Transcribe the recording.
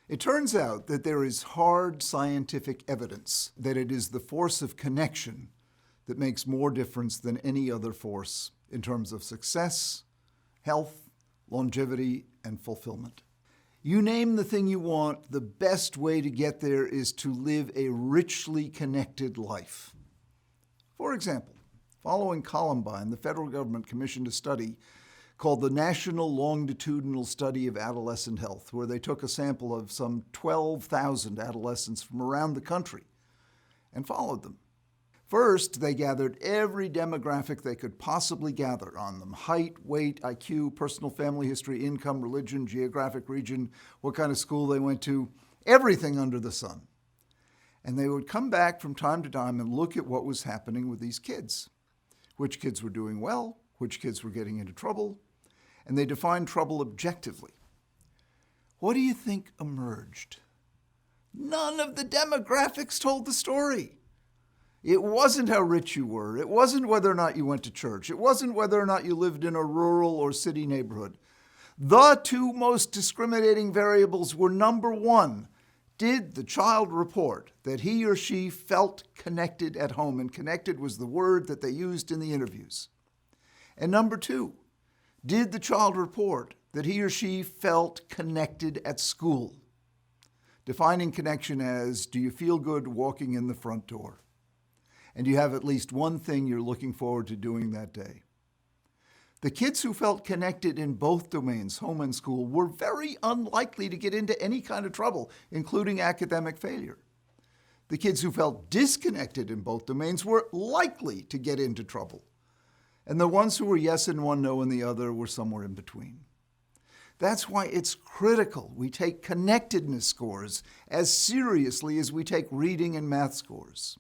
It turns out that there is hard scientific evidence that it is the force of connection that makes more difference than any other force in terms of success, health, longevity, and fulfillment. You name the thing you want, the best way to get there is to live a richly connected life. For example, following Columbine, the federal government commissioned a study called the National Longitudinal Study of Adolescent Health, where they took a sample of some 12,000 adolescents from around the country and followed them. First, they gathered every demographic they could possibly gather on them: height, weight, IQ, personal family history, income, religion, geographic region, what kind of school they went to, everything under the sun. And they would come back from time to time and look at what was happening with these kids. Which kids were doing well, which kids were getting into trouble, and they defined trouble objectively. What do you think emerged? None of the demographics told the story. It wasn't how rich you were. It wasn't whether or not you went to church. It wasn't whether or not you lived in a rural or city neighborhood. The two most discriminating variables were, number one, did the child report that he or she felt connected at home? And connected was the word that they used in the interviews. And number two, did the child report that he or she felt connected at school? Defining connection as, do you feel good walking in the front door? And you have at least one thing you're looking forward to doing that day. The kids who felt connected in both domains, home and school, were very unlikely to get into any kind of trouble, including academic failure. The kids who felt disconnected in both domains were likely to get into trouble. And the ones who were yes in one, no in the other were somewhere in between. That's why it's critical we take connectedness scores as seriously as we take reading and math scores.